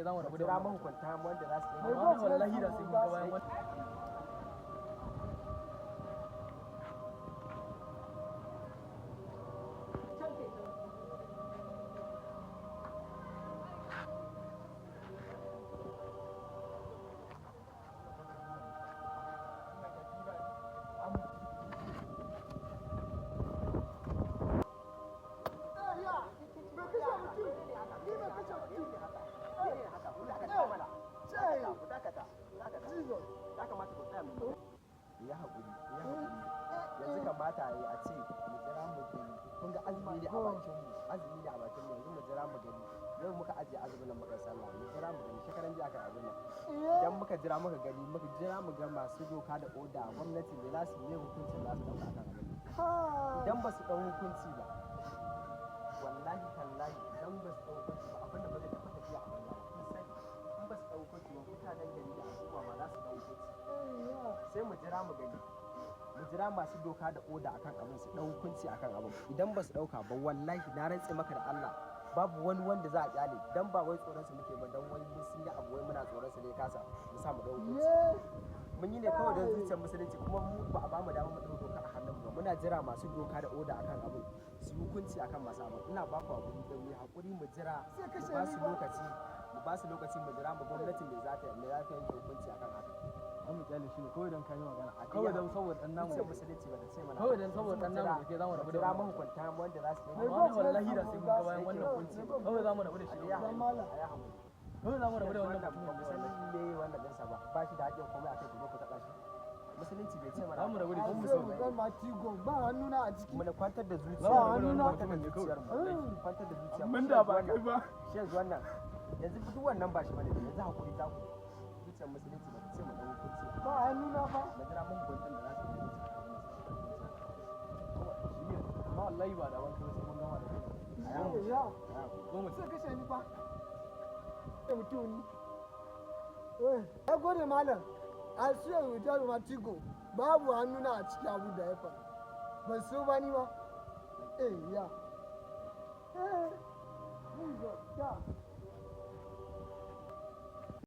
ke zamu rabu da jira mahukunta wanda za su yi wallahi da sai mun ga bayan wannan ya haƙuri yanzu kamata yi a ce mu jira mu gani kun ga azumi ne a bakin mu yanzu mu jira mu gani yau muka ajiye azumin nan muka sallah mu jira mu gani shekaran jiya kan abin nan idan muka jira muka gani muka jira mu ga masu doka da oda gwamnati ne za su yi hukuncin za su dauka kan abin idan ba su dau hukunci ba wallahi tallahi idan ba su dau hukunci ba abin da ba zai taɓa tafiya a banza ba kun sani in ba su dau hukunci ba mutanen gari da al'umma ma za su dau hukunci sai mu jira mu gani mu jira masu doka da oda akan abin su dau hukunci akan abin idan ba su dauka ba wallahi na rantse maka da Allah babu wani wanda za a kyale dan ba wai tsoron su muke ba dan wai mun sun yi abu wai muna tsoron su ne kasa mu sa mu dau hukunci mun yi ne kawai don zuciyar musulunci kuma mu ba a ba mu dama mu dau doka a hannun mu muna jira masu doka da oda akan abin su hukunci akan masu abin ina ba ku hakuri da mu hakuri mu jira mu ba su lokaci mu jira mu gwamnati me za ta yanke hukunci akan haka an mu kyale shi ne kawai dan kai magana kawai dan saboda dan namu ce musulunci ba ta ce mana kawai dan saboda dan namu da ke zamu rabu da jira mahukunta wanda za su yi wallahi da sai mun ga bayan wannan hukunci kawai zamu rabu da shi ya hamala kawai zamu rabu da wannan mutumin musulunci ne wannan dinsa ba shi da haƙƙin komai akai ku zo ku taɓa shi musulunci bai ce mana zamu rabu da shi musulmai ma tigon ba hannuna a ciki mu kwantar da zuciya ba hannuna kwantar da zuciyar mu kwantar da zuciya mun da ba kai ba shi yanzu wannan yanzu duk wannan ba shi bane yanzu hakuri za ku zuciyar musulunci ba ta ce mu dan hukunci ba hannuna ba na jira mun gwantin da za su yi amma wallahi ba da ban kai sai mun gama da kai ya goma sai kashe ni fa da mutum ya gode malam a siya wutar ma tigo babu hannuna a cikin abu da ya faru ban so ba ni ba ya